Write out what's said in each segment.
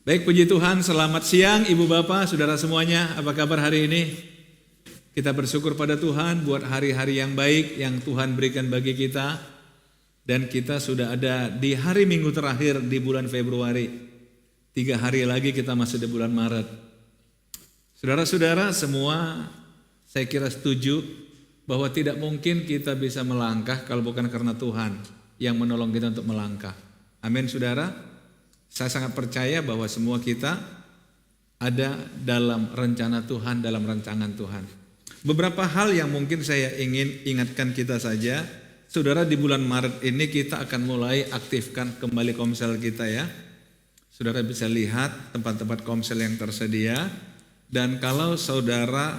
Baik, puji Tuhan, selamat siang Ibu Bapak, Saudara semuanya. Apa kabar hari ini? Kita bersyukur pada Tuhan buat hari-hari yang baik yang Tuhan berikan bagi kita. Dan kita sudah ada di hari Minggu terakhir di bulan Februari. 3 hari lagi kita masih di bulan Maret. Saudara-saudara semua, saya kira setuju bahwa tidak mungkin kita bisa melangkah kalau bukan karena Tuhan yang menolong kita untuk melangkah. Amin, saudara. Saya sangat percaya bahwa semua kita ada dalam rencana Tuhan, dalam rancangan Tuhan. Beberapa hal yang mungkin saya ingin ingatkan kita saja. Saudara, di bulan Maret ini kita akan mulai aktifkan kembali komsel kita ya. Saudara bisa lihat tempat-tempat komsel yang tersedia. Dan kalau saudara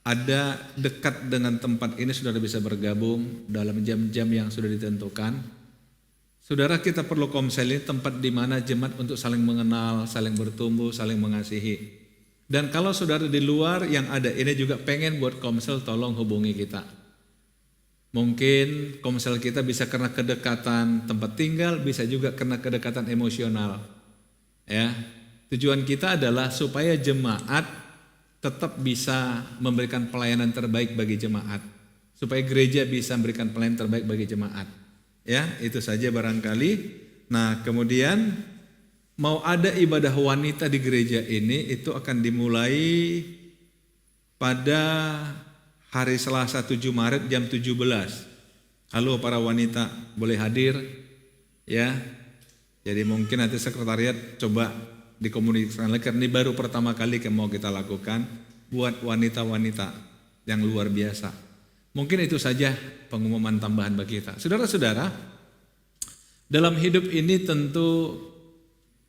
ada dekat dengan tempat ini, saudara bisa bergabung dalam jam-jam yang sudah ditentukan. Saudara, kita perlu komsel ini tempat di mana jemaat untuk saling mengenal, saling bertumbuh, saling mengasihi. Dan kalau saudara di luar yang ada ini juga pengen buat komsel, tolong hubungi kita. Mungkin komsel kita bisa karena kedekatan tempat tinggal, bisa juga karena kedekatan emosional. Ya, tujuan kita adalah supaya jemaat tetap bisa memberikan pelayanan terbaik bagi jemaat. Supaya gereja bisa memberikan pelayanan terbaik bagi jemaat. Ya, itu saja barangkali. Nah, kemudian mau ada ibadah wanita di gereja ini itu akan dimulai pada hari Selasa 7 Maret jam 17. Halo para wanita, boleh hadir ya. Jadi mungkin nanti sekretariat coba dikomunikasikan lagi karena ini baru pertama kali yang mau kita lakukan buat wanita-wanita yang luar biasa. Mungkin itu saja pengumuman tambahan bagi kita. Saudara-saudara, dalam hidup ini tentu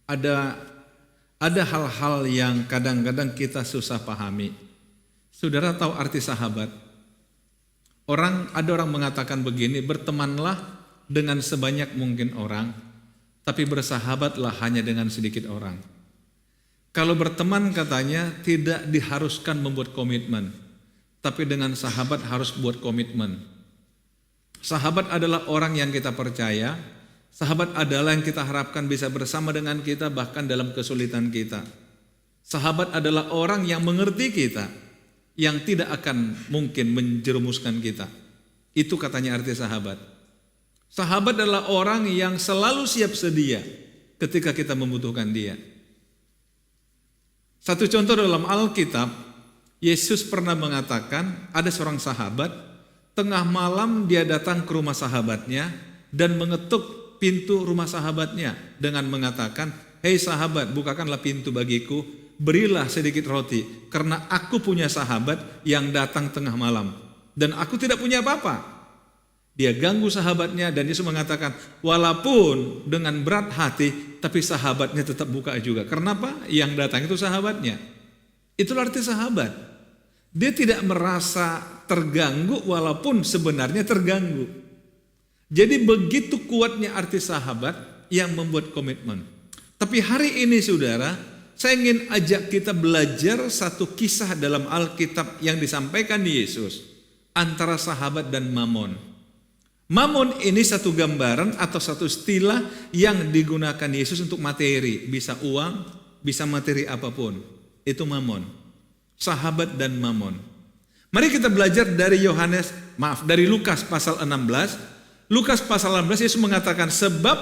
ada hal-hal yang kadang-kadang kita susah pahami. Saudara tahu arti sahabat? Ada orang mengatakan begini, bertemanlah dengan sebanyak mungkin orang, tapi bersahabatlah hanya dengan sedikit orang. Kalau berteman katanya tidak diharuskan membuat komitmen. Tapi dengan sahabat harus buat komitmen. Sahabat adalah orang yang kita percaya. Sahabat adalah yang kita harapkan bisa bersama dengan kita bahkan dalam kesulitan kita. Sahabat adalah orang yang mengerti kita, yang tidak akan mungkin menjerumuskan kita. Itu katanya arti sahabat. Sahabat adalah orang yang selalu siap sedia ketika kita membutuhkan dia. Satu contoh dalam Alkitab, Yesus pernah mengatakan ada seorang sahabat, tengah malam dia datang ke rumah sahabatnya dan mengetuk pintu rumah sahabatnya dengan mengatakan, "Hei sahabat, bukakanlah pintu bagiku, berilah sedikit roti, karena aku punya sahabat yang datang tengah malam dan aku tidak punya apa-apa." Dia ganggu sahabatnya dan Yesus mengatakan, walaupun dengan berat hati, tapi sahabatnya tetap buka juga. Kenapa? Yang datang itu sahabatnya. Itulah arti sahabat. Dia tidak merasa terganggu walaupun sebenarnya terganggu. Jadi begitu kuatnya arti sahabat yang membuat komitmen. Tapi hari ini saudara, saya ingin ajak kita belajar satu kisah dalam Alkitab yang disampaikan Yesus antara sahabat dan mamon. Mamon ini satu gambaran atau satu istilah yang digunakan Yesus untuk materi. Bisa uang, bisa materi apapun. Itu mamon. Sahabat dan mamon. Mari kita belajar dari Lukas pasal 16. Lukas pasal 16 Yesus mengatakan, sebab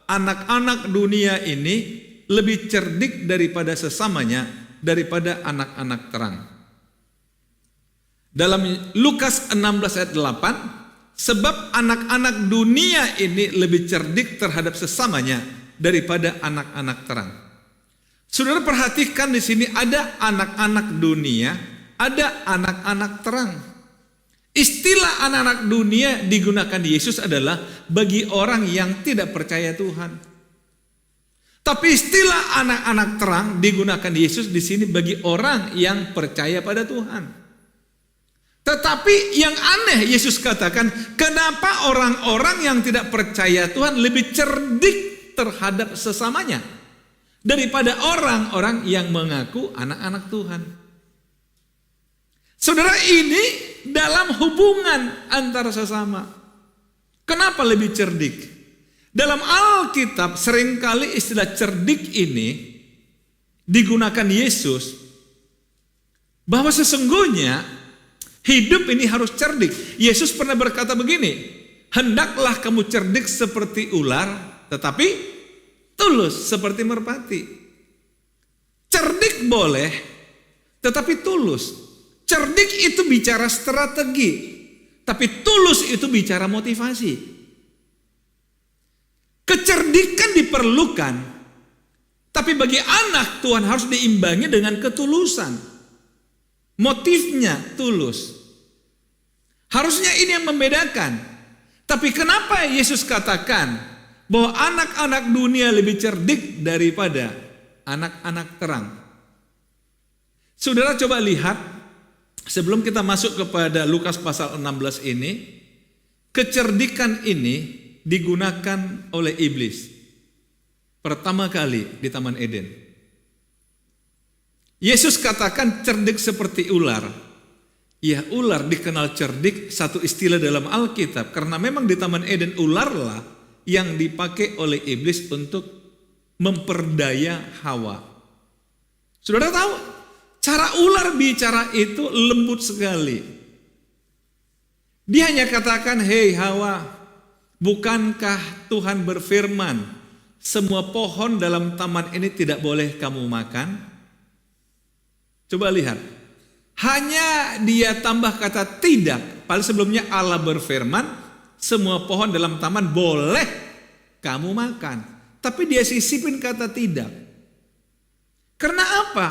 anak-anak dunia ini lebih cerdik daripada sesamanya, daripada anak-anak terang. Dalam Lukas 16 ayat 8, sebab anak-anak dunia ini lebih cerdik terhadap sesamanya daripada anak-anak terang. Saudara perhatikan di sini ada anak-anak dunia, ada anak-anak terang. Istilah anak-anak dunia digunakan Yesus adalah bagi orang yang tidak percaya Tuhan. Tapi istilah anak-anak terang digunakan Yesus di sini bagi orang yang percaya pada Tuhan. Tetapi yang aneh Yesus katakan, kenapa orang-orang yang tidak percaya Tuhan lebih cerdik terhadap sesamanya daripada orang-orang yang mengaku anak-anak Tuhan. Saudara, ini dalam hubungan antara sesama. Kenapa lebih cerdik? Dalam Alkitab seringkali istilah cerdik ini digunakan Yesus, bahwa sesungguhnya hidup ini harus cerdik. Yesus pernah berkata begini, hendaklah kamu cerdik seperti ular, tetapi tulus seperti merpati. Cerdik boleh, tetapi tulus. Cerdik itu bicara strategi, tapi tulus itu bicara motivasi. Kecerdikan diperlukan, tapi bagi anak Tuhan harus diimbangi dengan ketulusan. Motifnya tulus. Harusnya ini yang membedakan. Tapi kenapa Yesus katakan bahwa anak-anak dunia lebih cerdik daripada anak-anak terang? Saudara coba lihat, sebelum kita masuk kepada Lukas pasal 16 ini, kecerdikan ini digunakan oleh iblis pertama kali di Taman Eden. Yesus katakan cerdik seperti ular. Ya, ular dikenal cerdik, satu istilah dalam Alkitab, karena memang di Taman Eden ularlah yang dipakai oleh iblis untuk memperdaya Hawa. Saudara tahu, cara ular bicara itu lembut sekali. Dia hanya katakan, hei Hawa, bukankah Tuhan berfirman, semua pohon dalam taman ini tidak boleh kamu makan? Coba lihat. Hanya dia tambah kata tidak. Padahal sebelumnya Allah berfirman, semua pohon dalam taman boleh kamu makan. Tapi dia sisipin kata tidak. Karena apa?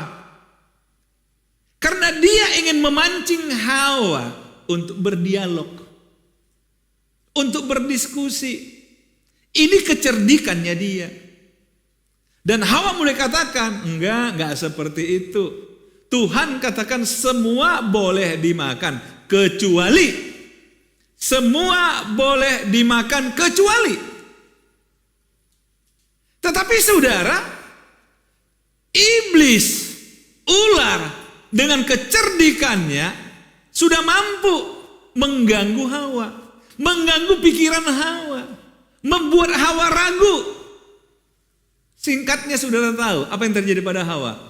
Karena dia ingin memancing Hawa untuk berdialog, untuk berdiskusi. Ini kecerdikannya dia. Dan Hawa mulai katakan, enggak seperti itu. Tuhan katakan semua boleh dimakan kecuali. Semua boleh dimakan kecuali. Tetapi saudara, iblis, ular dengan kecerdikannya sudah mampu mengganggu Hawa, mengganggu pikiran Hawa, membuat Hawa ragu. Singkatnya saudara tahu apa yang terjadi pada Hawa?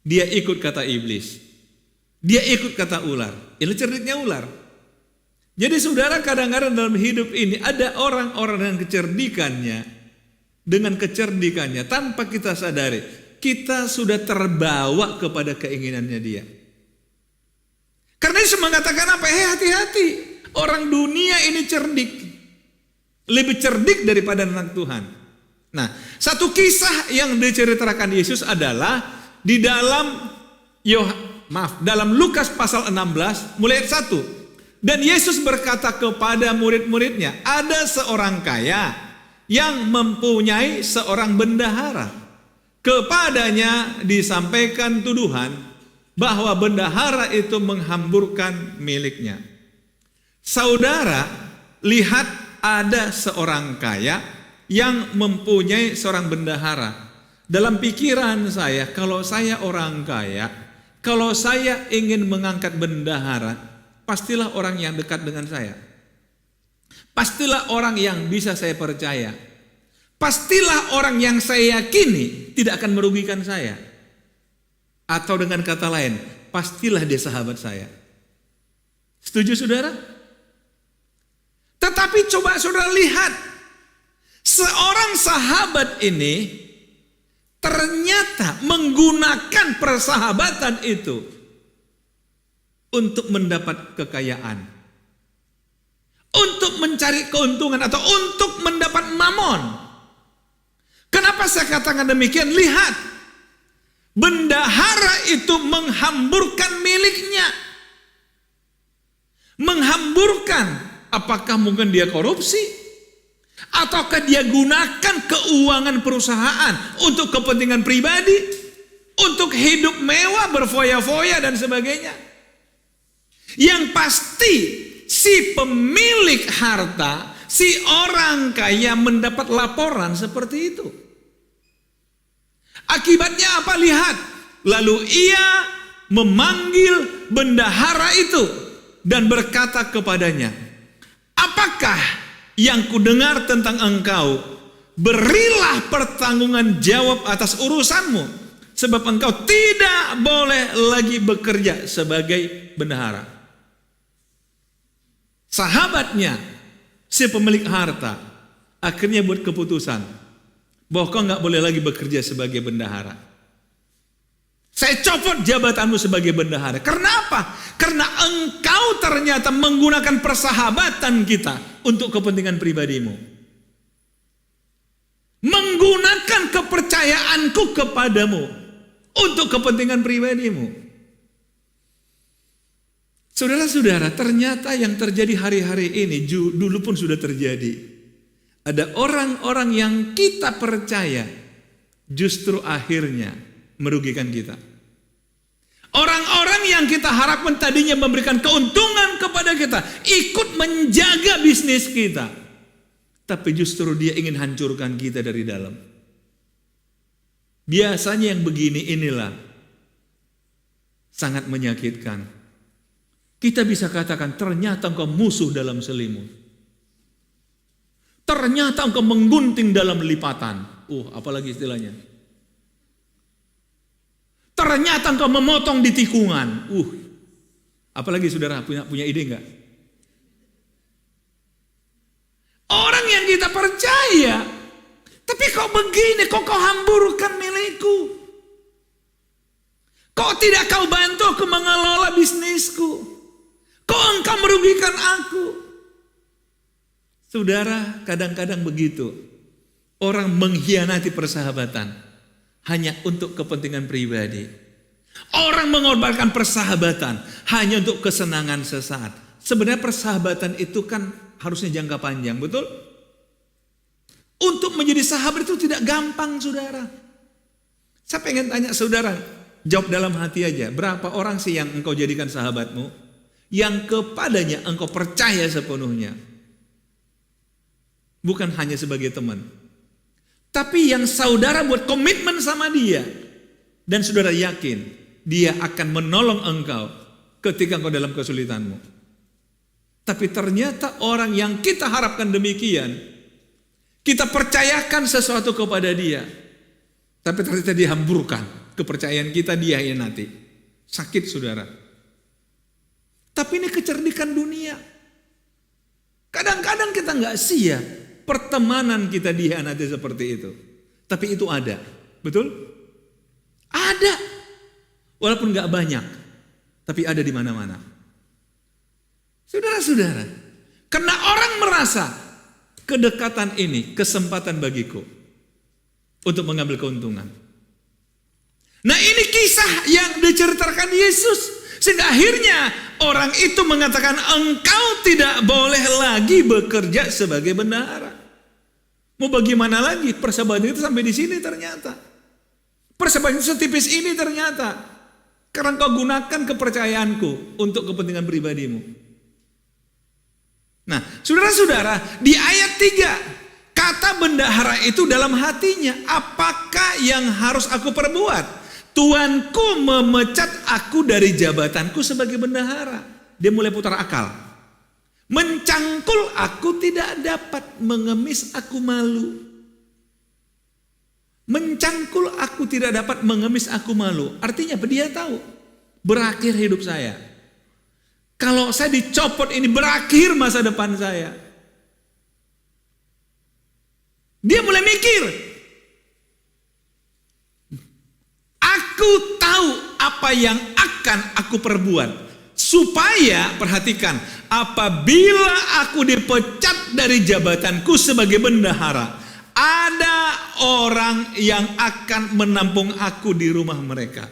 Dia ikut kata iblis. Dia ikut kata ular. Ini cerdiknya ular. Jadi saudara, kadang-kadang dalam hidup ini ada orang-orang dengan kecerdikannya tanpa kita sadari, kita sudah terbawa kepada keinginannya dia. Karena Yesus mengatakan apa? Hati-hati. Orang dunia ini cerdik. Lebih cerdik daripada anak Tuhan. Nah, satu kisah yang diceritakan Yesus adalah di dalam dalam Lukas pasal 16 mulai ayat 1. Dan Yesus berkata kepada murid-muridnya, ada seorang kaya yang mempunyai seorang bendahara. Kepadanya disampaikan tuduhan bahwa bendahara itu menghamburkan miliknya. Saudara, lihat, ada seorang kaya yang mempunyai seorang bendahara. Dalam pikiran saya, kalau saya orang kaya, kalau saya ingin mengangkat bendahara, pastilah orang yang dekat dengan saya. Pastilah orang yang bisa saya percaya. Pastilah orang yang saya yakini tidak akan merugikan saya. Atau dengan kata lain, pastilah dia sahabat saya. Setuju saudara? Tetapi coba saudara lihat, seorang sahabat ini ternyata menggunakan persahabatan itu untuk mendapat kekayaan, untuk mencari keuntungan atau untuk mendapat mamon. Kenapa saya katakan demikian? Lihat, bendahara itu menghamburkan miliknya. Menghamburkan, apakah mungkin dia korupsi? Ataukah dia gunakan keuangan perusahaan untuk kepentingan pribadi, untuk hidup mewah, berfoya-foya dan sebagainya? Yang pasti si pemilik harta, si orang kaya mendapat laporan seperti itu. Akibatnya apa? Lihat, lalu ia memanggil bendahara itu dan berkata kepadanya, apakah yang kudengar tentang engkau? Berilah pertanggungan jawab atas urusanmu, Sebab engkau tidak boleh lagi bekerja sebagai bendahara. Sahabatnya, si pemilik harta, akhirnya buat keputusan bahwa kau nggak boleh lagi bekerja sebagai bendahara. Saya copot jabatanmu sebagai bendahara. Karena apa? Karena engkau ternyata menggunakan persahabatan kita untuk kepentingan pribadimu. Menggunakan kepercayaanku kepadamu untuk kepentingan pribadimu. Saudara-saudara, ternyata yang terjadi hari-hari ini dulu pun sudah terjadi. Ada orang-orang yang kita percaya justru akhirnya merugikan kita. Orang-orang yang kita harapkan tadinya memberikan keuntungan kepada kita, ikut menjaga bisnis kita, tapi justru dia ingin hancurkan kita dari dalam. Biasanya yang begini inilah sangat menyakitkan. Kita bisa katakan ternyata engkau musuh dalam selimut. Ternyata engkau menggunting dalam lipatan. Apalagi istilahnya. Ternyata engkau memotong di tikungan. Apalagi saudara punya ide enggak? Orang yang kita percaya, tapi kok begini, kok kau hamburkan milikku? Kok tidak kau bantu aku mengelola bisnisku? Kok engkau merugikan aku? Saudara, kadang-kadang begitu. Orang mengkhianati persahabatan hanya untuk kepentingan pribadi. Orang mengorbankan persahabatan hanya untuk kesenangan sesaat. Sebenarnya persahabatan itu kan harusnya jangka panjang, betul? Untuk menjadi sahabat itu tidak gampang, saudara. Saya pengen tanya saudara, jawab dalam hati aja. Berapa orang sih yang engkau jadikan sahabatmu, yang kepadanya engkau percaya sepenuhnya? Bukan hanya sebagai teman, tapi yang saudara buat komitmen sama dia, dan saudara yakin dia akan menolong engkau ketika engkau dalam kesulitanmu. Tapi ternyata orang yang kita harapkan demikian, kita percayakan sesuatu kepada dia, tapi ternyata dihamburkan kepercayaan kita, dia nanti sakit, saudara. Tapi ini kecerdikan dunia. Kadang-kadang kita nggak siap pertemanan kita dihianati seperti itu. Tapi itu ada, betul? Ada, walaupun nggak banyak, tapi ada di mana-mana. Saudara-saudara, karena orang merasa kedekatan ini kesempatan bagiku untuk mengambil keuntungan. Nah, ini kisah yang diceritakan Yesus, sehingga akhirnya orang itu mengatakan engkau tidak boleh lagi bekerja sebagai bendahara. Mau bagaimana lagi? Persahabatan itu sampai di sini ternyata. Persahabatan itu setipis ini ternyata. Karena kau gunakan kepercayaanku untuk kepentingan pribadimu. Nah, saudara-saudara, di ayat 3, kata bendahara itu dalam hatinya, apakah yang harus aku perbuat? Tuanku memecat aku dari jabatanku sebagai bendahara. Dia mulai putar akal. Mencangkul aku tidak dapat, mengemis aku malu. Mencangkul aku tidak dapat, mengemis aku malu. Artinya apa? Dia tahu berakhir hidup saya. Kalau saya dicopot ini berakhir masa depan saya. Dia mulai mikir. Aku tahu apa yang akan aku perbuat. Supaya, perhatikan, apabila aku dipecat dari jabatanku sebagai bendahara, ada orang yang akan menampung aku di rumah mereka.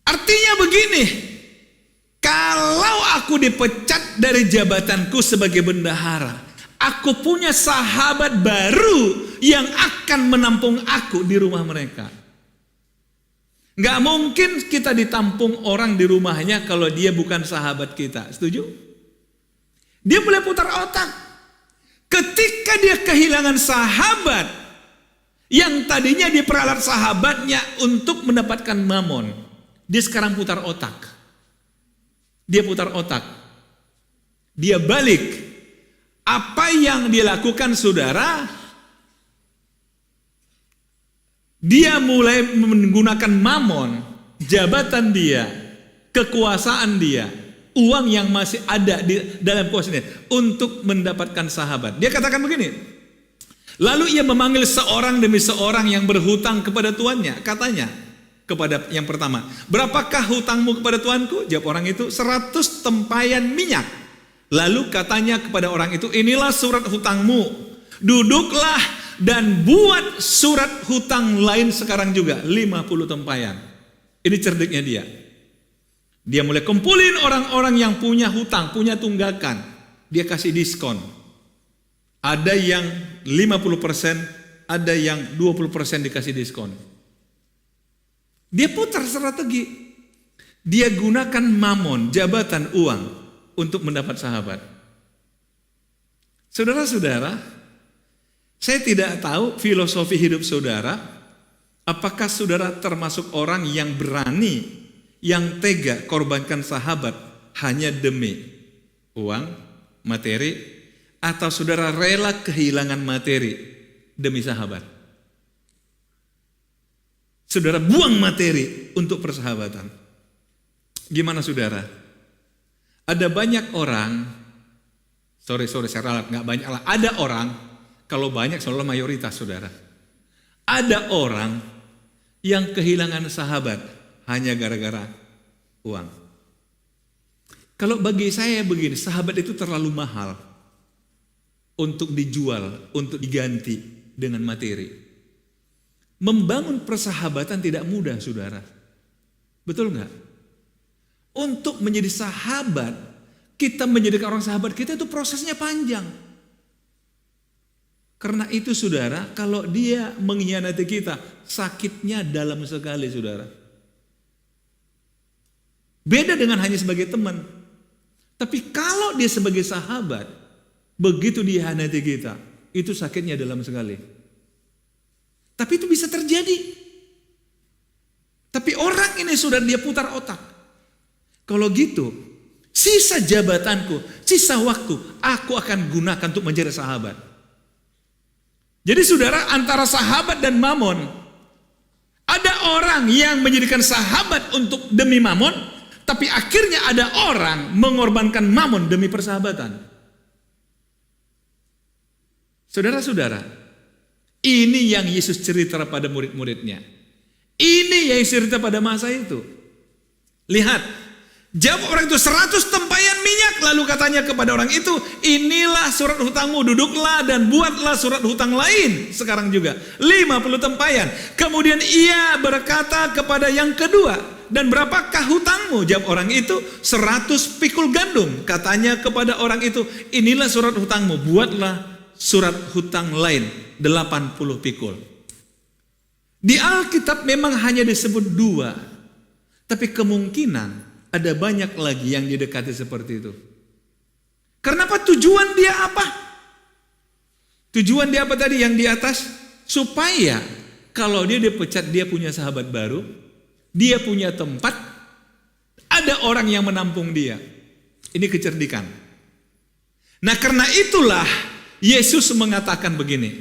Artinya begini, kalau aku dipecat dari jabatanku sebagai bendahara, aku punya sahabat baru yang akan menampung aku di rumah mereka. Gak mungkin kita ditampung orang di rumahnya kalau dia bukan sahabat kita. Setuju? Dia mulai putar otak. Ketika dia kehilangan sahabat yang tadinya diperalat sahabatnya untuk mendapatkan mamon, dia sekarang putar otak. Dia putar otak. Dia balik. Apa yang dia lakukan, saudara? Dia mulai menggunakan mamon, jabatan dia, kekuasaan dia, uang yang masih ada di dalam kuasanya untuk mendapatkan sahabat. Dia katakan begini, lalu ia memanggil seorang demi seorang yang berhutang kepada tuannya. Katanya kepada yang pertama, berapakah hutangmu kepada tuanku? Jawab orang itu, 100 tempayan minyak. Lalu katanya kepada orang itu, inilah surat hutangmu, duduklah dan buat surat hutang lain sekarang juga, 50 tempayan. Ini cerdiknya dia. Dia mulai kumpulin orang-orang yang punya hutang, punya tunggakan. Dia kasih diskon. Ada yang 50%, ada yang 20% dikasih diskon. Dia putar strategi. Dia gunakan mamon, jabatan, uang untuk mendapat sahabat. Saudara-saudara, saya tidak tahu filosofi hidup saudara. Apakah saudara termasuk orang yang berani, yang tega korbankan sahabat hanya demi uang, materi, atau saudara rela kehilangan materi demi sahabat? Saudara buang materi untuk persahabatan. Gimana saudara? Ada banyak orang, sorry saya ralat, nggak banyak lah. Ada orang, kalau banyak selalu mayoritas saudara. Ada orang yang kehilangan sahabat hanya gara-gara uang. Kalau bagi saya begini, sahabat itu terlalu mahal untuk dijual, untuk diganti dengan materi. Membangun persahabatan tidak mudah, saudara. Betul nggak? Untuk menjadi sahabat, kita menjadikan orang sahabat kita itu prosesnya panjang. Karena itu, saudara, kalau dia mengkhianati kita, sakitnya dalam sekali, saudara. Beda dengan hanya sebagai teman. Tapi kalau dia sebagai sahabat, begitu dia mengkhianati kita, itu sakitnya dalam sekali. Tapi itu bisa terjadi. Tapi orang ini sudah dia putar otak. Kalau gitu, sisa jabatanku, sisa waktu, aku akan gunakan untuk menjadi sahabat. Jadi saudara, antara sahabat dan mamon, ada orang yang menjadikan sahabat untuk demi mamon, tapi akhirnya ada orang mengorbankan mamon demi persahabatan. Saudara-saudara, ini yang Yesus cerita pada murid-muridnya. Ini yang cerita pada masa itu. Lihat, jawab orang itu 100 tempayan minyak. Lalu katanya kepada orang itu, inilah surat hutangmu, duduklah dan buatlah surat hutang lain. Sekarang juga 50 tempayan. Kemudian ia berkata kepada yang kedua, dan berapakah hutangmu? Jawab orang itu, 100 pikul gandum. Katanya kepada orang itu, inilah surat hutangmu, buatlah surat hutang lain 80 pikul. Di Alkitab memang hanya disebut 2, tapi kemungkinan ada banyak lagi yang didekati seperti itu. Kenapa? Tujuan dia apa? Tujuan dia apa tadi yang di atas? Supaya kalau dia dipecat, dia punya sahabat baru, dia punya tempat, ada orang yang menampung dia. Ini kecerdikan. Nah, karena itulah Yesus mengatakan begini,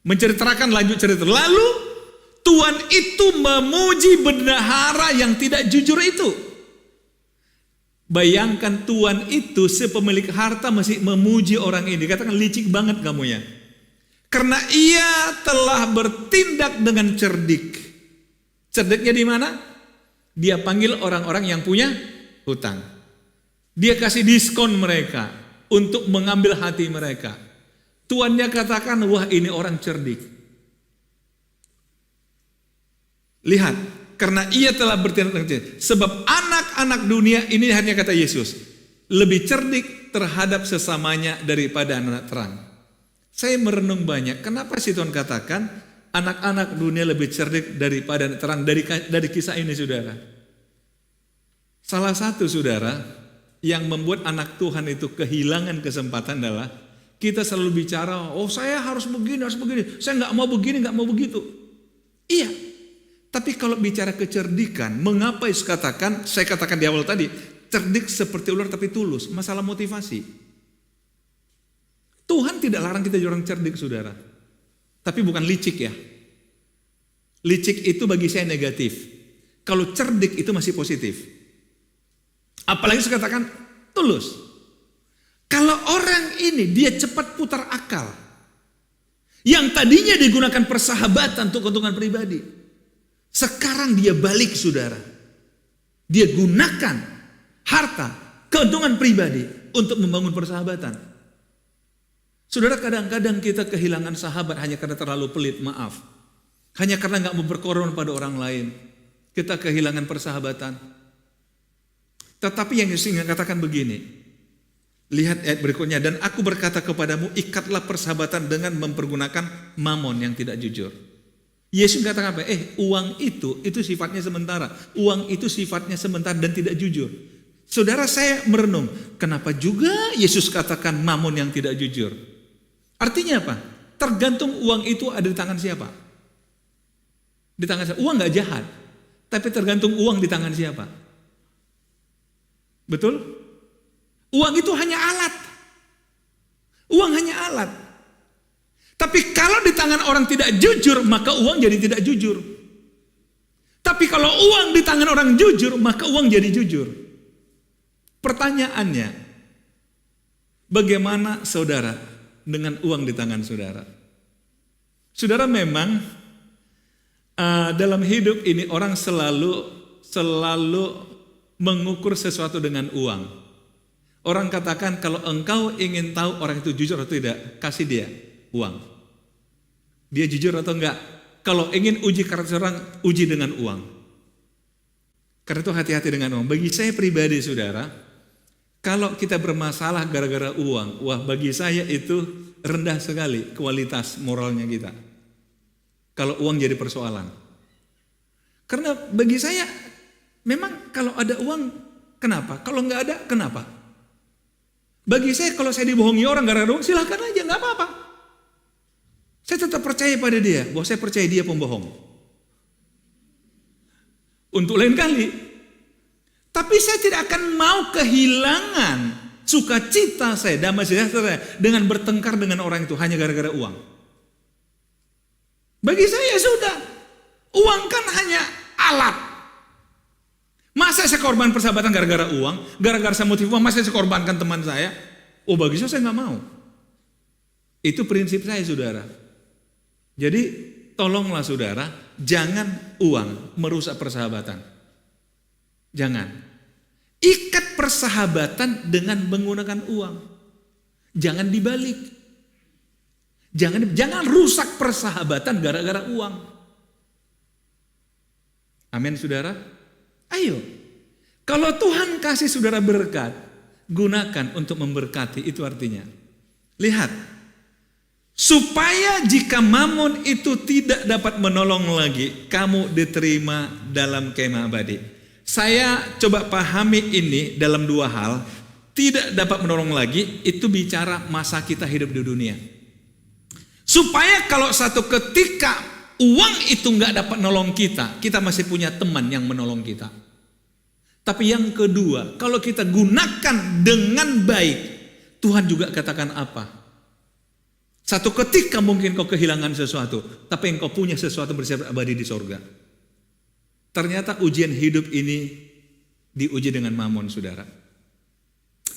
menceritakan lanjut cerita. Lalu Tuhan itu memuji bendahara yang tidak jujur itu. Bayangkan Tuhan itu sepemilik harta masih memuji orang ini. Katakan licik banget kamu ya. Karena ia telah bertindak dengan cerdik. Cerdiknya di mana? Dia panggil orang-orang yang punya hutang. Dia kasih diskon mereka untuk mengambil hati mereka. Tuannya katakan, wah ini orang cerdik. Lihat, karena ia telah bertindak dengan cerdik. Sebab anak-anak dunia ini, hanya kata Yesus, lebih cerdik terhadap sesamanya daripada anak terang. Saya merenung banyak, kenapa sih Tuhan katakan anak-anak dunia lebih cerdik daripada anak terang dari kisah ini, saudara. Salah satu, saudara, yang membuat anak Tuhan itu kehilangan kesempatan adalah kita selalu bicara, oh saya harus begini, saya nggak mau begini, nggak mau begitu. Iya, tapi kalau bicara kecerdikan, mengapa saya katakan di awal tadi, cerdik seperti ular tapi tulus, masalah motivasi. Tuhan tidak larang kita jadi orang cerdik, saudara. Tapi bukan licik ya. Licik itu bagi saya negatif. Kalau cerdik itu masih positif. Apalagi saya katakan tulus. Kalau orang ini dia cepat putar akal. Yang tadinya digunakan persahabatan untuk keuntungan pribadi. Sekarang dia balik, saudara. Dia gunakan harta, keuntungan pribadi untuk membangun persahabatan. Saudara, kadang-kadang kita kehilangan sahabat hanya karena terlalu pelit, maaf. Hanya karena gak mau berkorban pada orang lain. Kita kehilangan persahabatan. Tetapi yang Yesus ingin katakan begini. Lihat ayat berikutnya. Dan aku berkata kepadamu, ikatlah persahabatan dengan mempergunakan mamon yang tidak jujur. Yesus katakan apa? Uang itu sifatnya sementara. Uang itu sifatnya sementara dan tidak jujur. Saudara, saya merenung. Kenapa juga Yesus katakan mamon yang tidak jujur? Artinya apa? Tergantung uang itu ada di tangan siapa. Di tangan siapa? Uang gak jahat. Tapi tergantung uang di tangan siapa. Betul? Uang itu hanya alat. Uang hanya alat. Tapi kalau di tangan orang tidak jujur, maka uang jadi tidak jujur. Tapi kalau uang di tangan orang jujur, maka uang jadi jujur. Pertanyaannya, bagaimana saudara dengan uang di tangan saudara? Saudara, memang dalam hidup ini orang selalu mengukur sesuatu dengan uang. Orang katakan kalau engkau ingin tahu orang itu jujur atau tidak, kasih dia uang. Dia jujur atau enggak? Kalau ingin uji karakter orang, uji dengan uang. Karena itu hati-hati dengan uang. Bagi saya pribadi, saudara, kalau kita bermasalah gara-gara uang, wah, bagi saya itu rendah sekali kualitas moralnya kita. Kalau uang jadi persoalan. Karena bagi saya, memang kalau ada uang, kenapa? Kalau enggak ada, kenapa? Bagi saya kalau saya dibohongi orang gara-gara uang, silahkan aja, gak apa-apa. Saya tetap percaya pada dia, bahwa saya percaya dia pembohong. Untuk lain kali. Tapi saya tidak akan mau kehilangan sukacita saya, damai sejahtera saya dengan bertengkar dengan orang itu hanya gara-gara uang. Bagi saya sudah, uang kan hanya alat. Masa saya korban persahabatan gara-gara uang? Gara-gara saya motif uang, masa saya korbankan teman saya? Oh, bagi saya gak mau. Itu prinsip saya, saudara. Jadi tolonglah saudara, jangan uang merusak persahabatan. Jangan. Ikat persahabatan dengan menggunakan uang. Jangan dibalik. Jangan rusak persahabatan gara-gara uang. Amin, saudara. Ayo, kalau Tuhan kasih saudara berkat, gunakan untuk memberkati, itu artinya. Lihat, supaya jika mamon itu tidak dapat menolong lagi, kamu diterima dalam kemah abadi. Saya coba pahami ini dalam dua hal. Tidak dapat menolong lagi, itu bicara masa kita hidup di dunia. Supaya kalau satu ketika uang itu nggak dapat nolong kita, kita masih punya teman yang menolong kita. Tapi yang kedua, kalau kita gunakan dengan baik, Tuhan juga katakan apa? Satu ketika mungkin kau kehilangan sesuatu, tapi engkau punya sesuatu bersifat abadi di sorga. Ternyata ujian hidup ini diuji dengan mamon, saudara.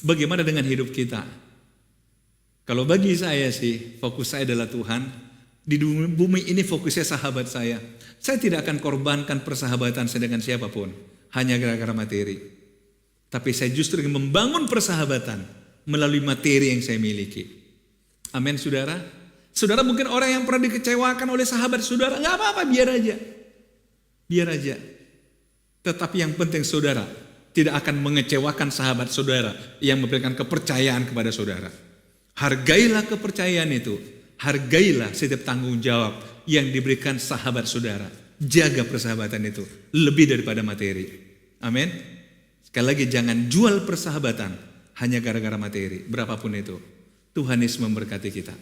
Bagaimana dengan hidup kita? Kalau bagi saya sih, fokus saya adalah Tuhan. Di bumi ini fokusnya sahabat saya. Saya tidak akan korbankan persahabatan saya dengan siapapun, hanya gara-gara materi. Tapi saya justru ingin membangun persahabatan melalui materi yang saya miliki. Amin, saudara. Saudara mungkin orang yang pernah dikecewakan oleh sahabat saudara, gak apa-apa, biar aja. Biar aja. Tetapi yang penting saudara tidak akan mengecewakan sahabat saudara yang memberikan kepercayaan kepada saudara. Hargailah kepercayaan itu. Hargailah setiap tanggung jawab yang diberikan sahabat saudara. Jaga persahabatan itu lebih daripada materi. Amin. Sekali lagi, jangan jual persahabatan hanya gara-gara materi, berapapun itu. Tuhan Yesus memberkati kita.